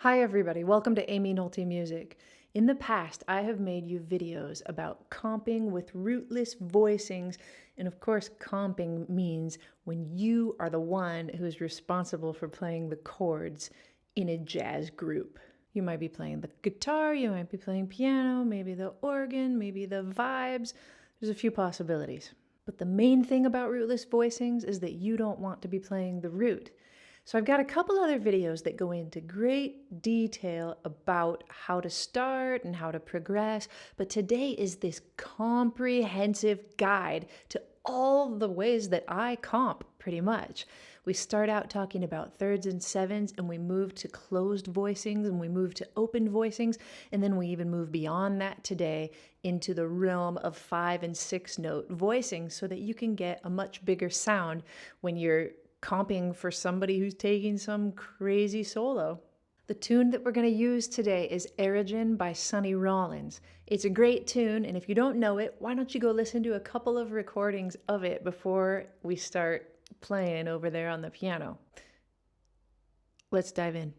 Hi everybody, welcome to Aimee Nolte Music. In the past, I have made you videos about comping with rootless voicings, and of course, comping means when you are the one who is responsible for playing the chords in a jazz group. You might be playing the guitar, you might be playing piano, maybe the organ, maybe the vibes. There's a few possibilities. But the main thing about rootless voicings is that you don't want to be playing the root. So I've got a couple other videos that go into great detail about how to start and how to progress, but today is this comprehensive guide to all the ways that I comp, pretty much. We start out talking about thirds and sevens, and we move to closed voicings, and we move to open voicings, and then we even move beyond that today into the realm of 5 and 6 note voicings so that you can get a much bigger sound when you're comping for somebody who's taking some crazy solo. The tune that we're going to use today is Airegin by Sonny Rollins. It's a great tune, and if you don't know it, why don't you go listen to a couple of recordings of it before we start playing over there on the piano. Let's dive in.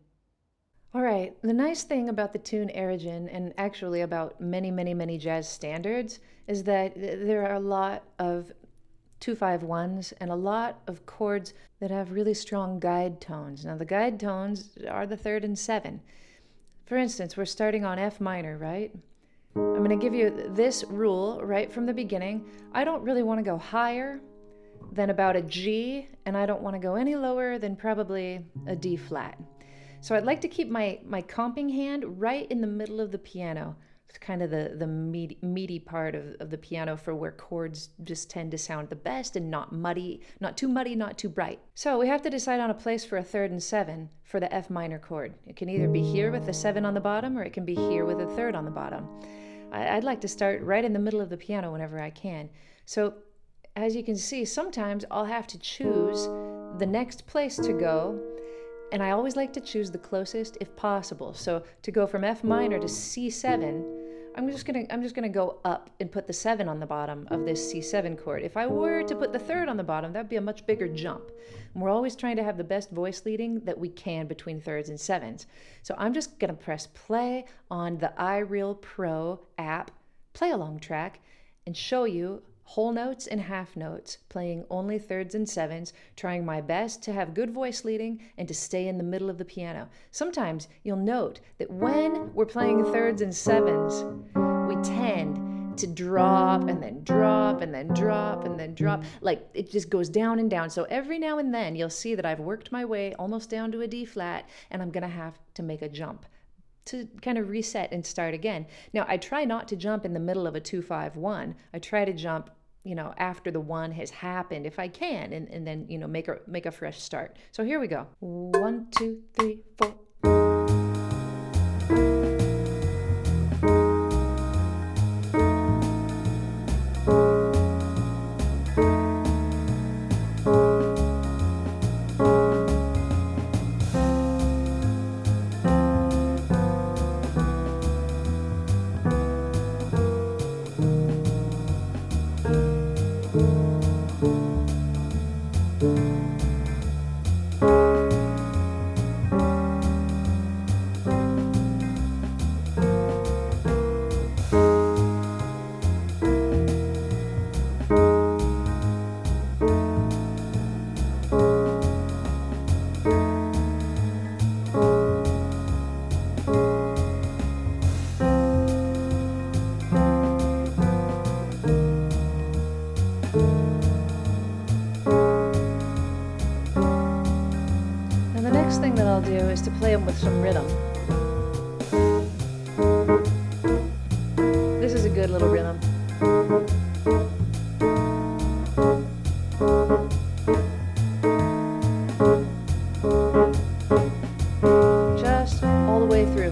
All right, the nice thing about the tune Airegin, and actually about many jazz standards, is that there are a lot of 2-5-1s and a lot of chords that have really strong guide tones. Now the guide tones are the 3rd and 7. For instance, we're starting on F minor, right? I'm going to give you this rule right from the beginning. I don't really want to go higher than about a G, and I don't want to go any lower than probably a D flat. So I'd like to keep my comping hand right in the middle of the piano. It's kind of the meaty part of the piano for where chords just tend to sound the best and not muddy, not too bright. So we have to decide on a place for a 3rd and 7 for the F minor chord. It can either be here with the 7 on the bottom, or it can be here with a 3rd on the bottom. I'd like to start right in the middle of the piano whenever I can. So as you can see, sometimes I'll have to choose the next place to go, and I always like to choose the closest if possible. So to go from F minor to C7, I'm just gonna go up and put the 7 on the bottom of this C7 chord. If I were to put the 3rd on the bottom, that'd be a much bigger jump. And we're always trying to have the best voice leading that we can between 3rds and 7s. So I'm just gonna press play on the iReal Pro app play along track and show you whole notes and half notes, playing only 3rds and 7s, trying my best to have good voice leading and to stay in the middle of the piano. Sometimes you'll note that when we're playing 3rds and 7s, we tend to drop and then drop and then drop and then drop. Like it just goes down and down. So every now and then you'll see that I've worked my way almost down to a D flat, and I'm gonna have to make a jump to kind of reset and start again. Now I try not to jump in the middle of a 2-5-1. I try to jump after the 1 has happened if I can, and then, make a fresh start. So here we go. 1, 2, 3, 4. Next thing that I'll do is to play them with some rhythm. This is a good little rhythm. Just all the way through.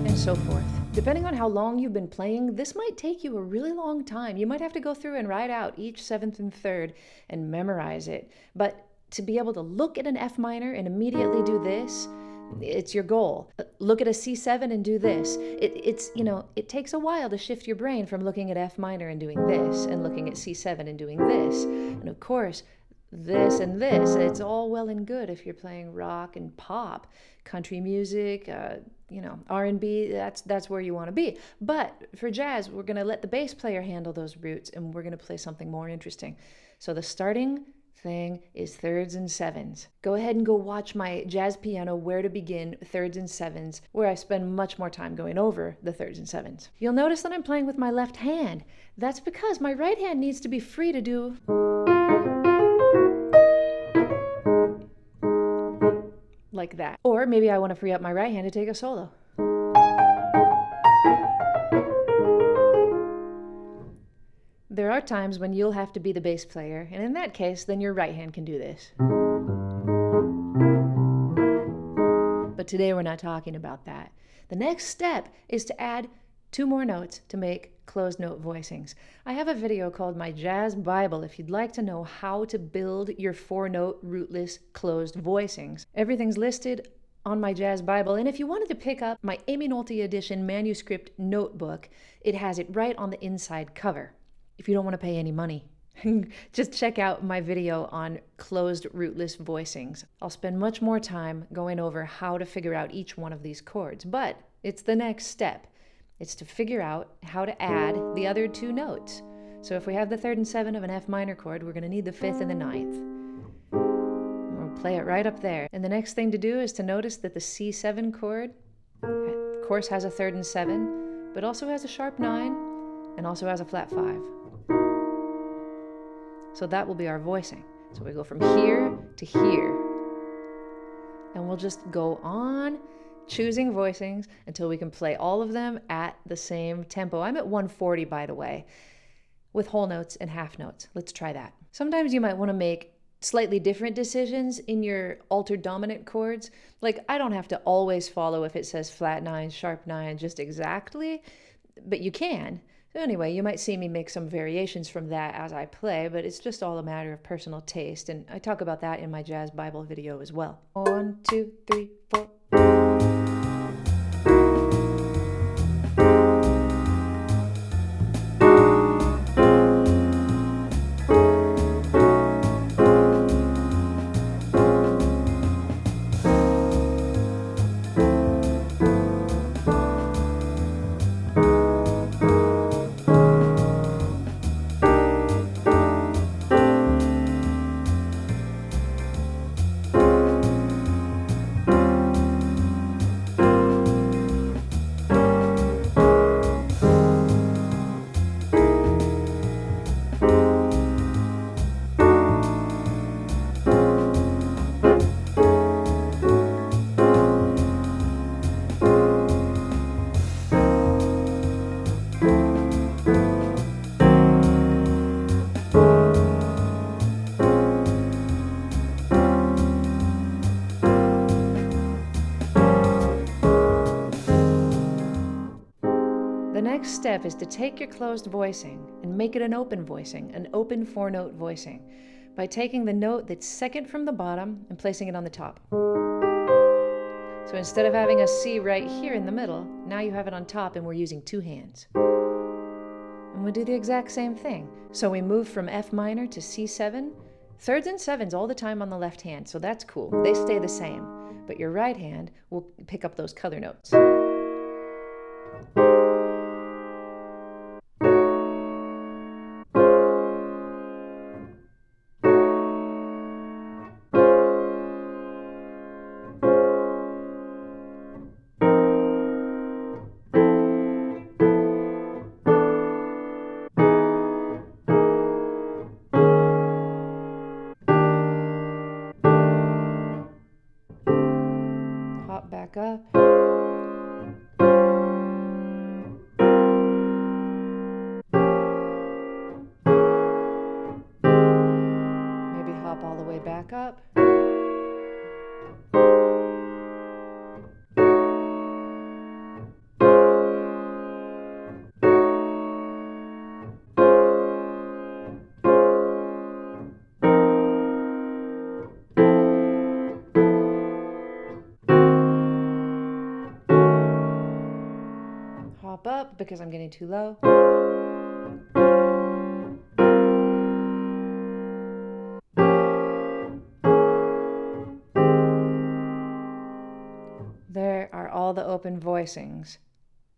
And so forth. Depending on how long you've been playing, this might take you a really long time. You might have to go through and write out each 7th and 3rd and memorize it. But to be able to look at an F minor and immediately do this, It's your goal. Look at a C7 and do this. It takes a while to shift your brain from looking at F minor and doing this and looking at C7 and doing this. And of course, this and this. It's all well and good if you're playing rock and pop, country music, R&B. That's where you want to be. But for jazz, we're going to let the bass player handle those roots, and we're going to play something more interesting. So the starting thing is thirds and sevens. Go ahead and go watch my jazz piano Where to Begin thirds and sevens, where I spend much more time going over the thirds and sevens. You'll notice that I'm playing with my left hand. That's because my right hand needs to be free to do like that. Or maybe I want to free up my right hand to take a solo. There are times when you'll have to be the bass player, and in that case, then your right hand can do this. But today we're not talking about that. The next step is to add 2 more notes to make closed note voicings. I have a video called My Jazz Bible if you'd like to know how to build your 4-note rootless closed voicings. Everything's listed on my Jazz Bible, and if you wanted to pick up my Aimee Nolte edition manuscript notebook, it has it right on the inside cover. If you don't want to pay any money, just check out my video on closed rootless voicings. I'll spend much more time going over how to figure out each one of these chords, but it's the next step. It's to figure out how to add the other 2 notes. So if we have the 3rd and 7 of an F minor chord, we're going to need the 5th and the 9th. We'll play it right up there. And the next thing to do is to notice that the C7 chord, of course, has a 3rd and 7, but also has a sharp 9 and also has a flat 5. So that will be our voicing. So we go from here to here. And we'll just go on choosing voicings until we can play all of them at the same tempo. I'm at 140, by the way, with whole notes and half notes. Let's try that. Sometimes you might want to make slightly different decisions in your altered dominant chords. Like, I don't have to always follow if it says flat 9, sharp 9 just exactly, but you can. So anyway, you might see me make some variations from that as I play, but it's just all a matter of personal taste, and I talk about that in my Jazz Bible video as well. 1, 2, 3, 4. The next step is to take your closed voicing and make it an open voicing, an open 4-note voicing, by taking the note that's second from the bottom and placing it on the top. So instead of having a C right here in the middle, now you have it on top and we're using 2 hands. And we'll do the exact same thing. So we move from F minor to C7, 3rds and 7s all the time on the left hand, so that's cool. They stay the same, but your right hand will pick up those color notes. Hop back up. Maybe hop all the way back up. because I'm getting too low. There are all the open voicings.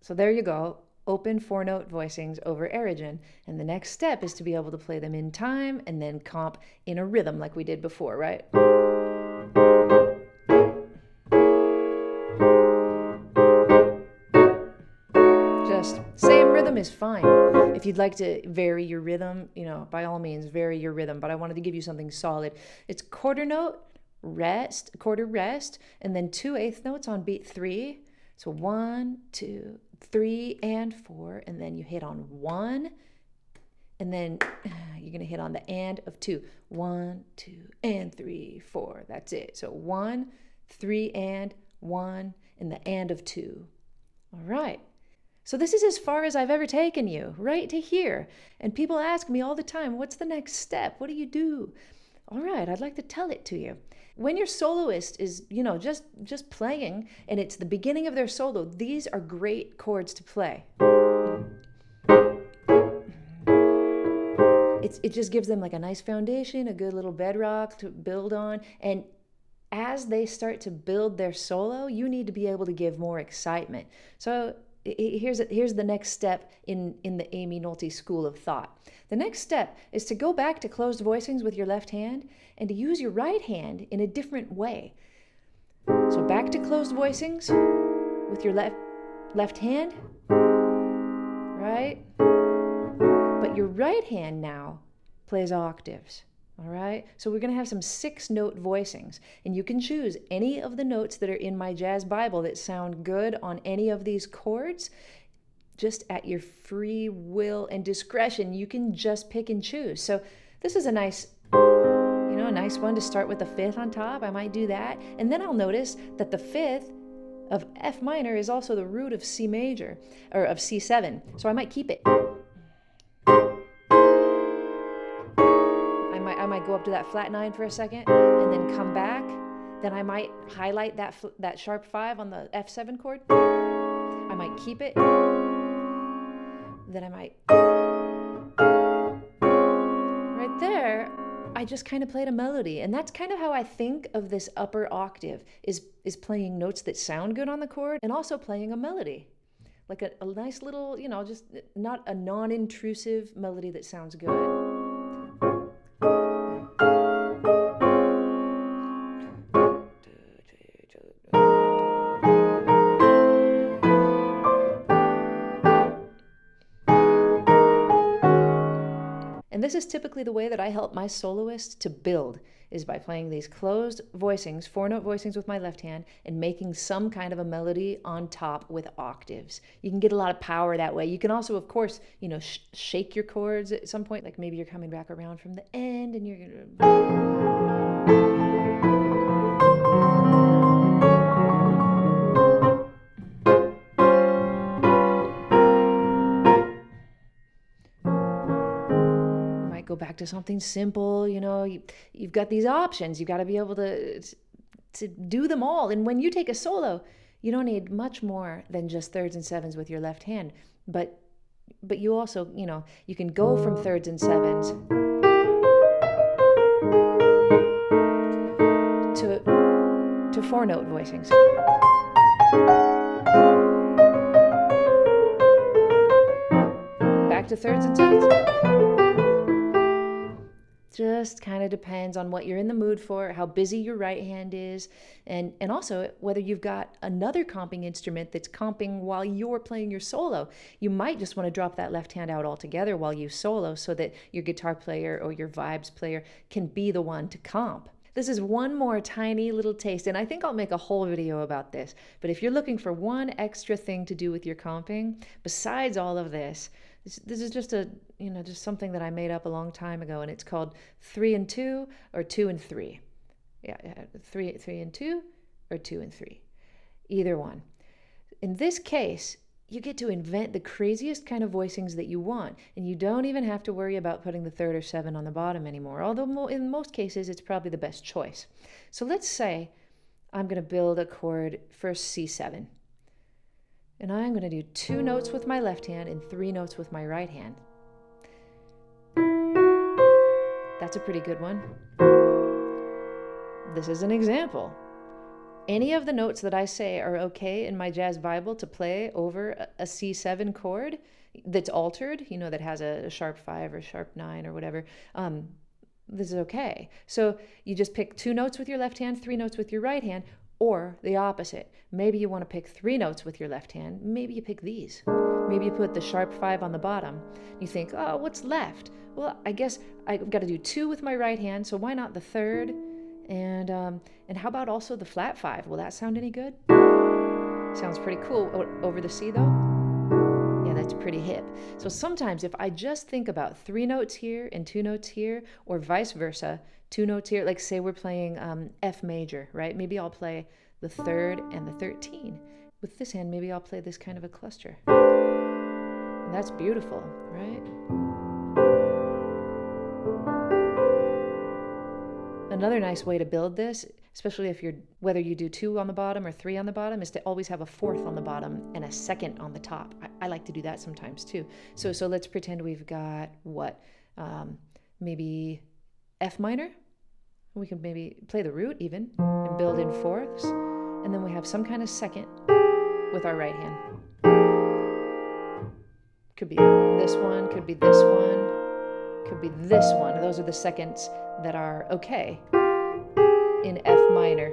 So there you go, open 4-note voicings over Airegin. And the next step is to be able to play them in time and then comp in a rhythm like we did before, right? Just same rhythm is fine. If you'd like to vary your rhythm, by all means, vary your rhythm. But I wanted to give you something solid. It's quarter note, rest, quarter rest, and then 2 eighth notes on beat 3. So 1, 2, 3, and 4, and then you hit on 1, and then you're going to hit on the and of 2. 1, 2, and 3, 4. That's it. So 1, 3, and 1, and the and of 2. All right. So this is as far as I've ever taken you, right to here. And people ask me all the time, what's the next step? What do you do? All right, I'd like to tell it to you. When your soloist is, just playing and it's the beginning of their solo, these are great chords to play. It just gives them like a nice foundation, a good little bedrock to build on. And as they start to build their solo, you need to be able to give more excitement. So here's the next step in the Aimee Nolte school of thought. The next step is to go back to closed voicings with your left hand and to use your right hand in a different way. So back to closed voicings with your left hand, right? But your right hand now plays octaves. All right, so we're going to have some 6-note voicings, and you can choose any of the notes that are in my jazz Bible that sound good on any of these chords. Just at your free will and discretion, you can just pick and choose. So this is a nice one to start with the 5th on top. I might do that, and then I'll notice that the 5th of F minor is also the root of C major, or of C7, so I might keep it. I might go up to that flat 9 for a second and then come back. Then I might highlight that sharp 5 on the F7 chord. I might keep it. Then I might... Right there, I just kind of played a melody. And that's kind of how I think of this upper octave, is playing notes that sound good on the chord and also playing a melody. Like a nice little, just not a non-intrusive melody that sounds good. And this is typically the way that I help my soloists to build, is by playing these closed voicings, 4-note voicings with my left hand, and making some kind of a melody on top with octaves. You can get a lot of power that way. You can also, of course, shake your chords at some point, like maybe you're coming back around from the end and you're going to... Go back to something simple. You've got these options. You've got to be able to do them all. And when you take a solo, you don't need much more than just thirds and sevens with your left hand. But you also, you can go from thirds and sevens to 4-note voicings. Back to thirds and sevens. Just kind of depends on what you're in the mood for, how busy your right hand is, and also whether you've got another comping instrument that's comping while you're playing your solo. You might just want to drop that left hand out altogether while you solo so that your guitar player or your vibes player can be the one to comp. This is one more tiny little taste, and I think I'll make a whole video about this. But if you're looking for one extra thing to do with your comping, besides all of this is just just something that I made up a long time ago, and it's called 3 and 2 or 2 and 3. Yeah, 3 and 2 or 2 and 3. Either one. In this case, you get to invent the craziest kind of voicings that you want, and you don't even have to worry about putting the 3rd or 7 on the bottom anymore, although in most cases it's probably the best choice. So let's say I'm going to build a chord for C7. And I'm going to do 2 notes with my left hand and 3 notes with my right hand. That's a pretty good one. This is an example. Any of the notes that I say are okay in my jazz Bible to play over a C7 chord that's altered, you know, that has a sharp 5 or sharp 9 or whatever. This is okay. So you just pick 2 notes with your left hand, 3 notes with your right hand, or the opposite. Maybe you want to pick 3 notes with your left hand. Maybe you pick these. Maybe you put the sharp 5 on the bottom. You think, oh, what's left? Well, I guess I've got to do 2 with my right hand, so why not the third? And how about also the flat 5? Will that sound any good? Sounds pretty cool. Over the C though? Yeah, that's pretty hip. So sometimes if I just think about 3 notes here and 2 notes here, or vice versa, 2 notes here, like say we're playing F major, right? Maybe I'll play the 3rd and the 13. With this hand, maybe I'll play this kind of a cluster. And that's beautiful, right? Another nice way to build this, especially if whether you do 2 on the bottom or 3 on the bottom, is to always have a 4th on the bottom and a 2nd on the top. I like to do that sometimes too. So let's pretend we've got what? Maybe F minor. We can maybe play the root even and build in 4ths. And then we have some kind of 2nd with our right hand. Could be this one, could be this one, could be this one. Those are the 2nds that are okay in F minor,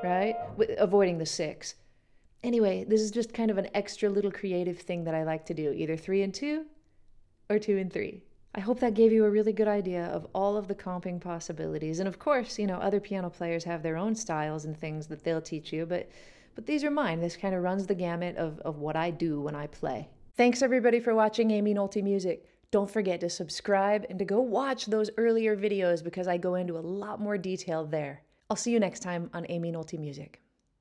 right? Avoiding the 6. Anyway, this is just kind of an extra little creative thing that I like to do, either 3 and 2 or 2 and 3. I hope that gave you a really good idea of all of the comping possibilities. And of course, you know, other piano players have their own styles and things that they'll teach you, but these are mine. This kind of runs the gamut of what I do when I play. Thanks everybody for watching Aimee Nolte Music. Don't forget to subscribe and to go watch those earlier videos because I go into a lot more detail there. I'll see you next time on Aimee Nolte Music.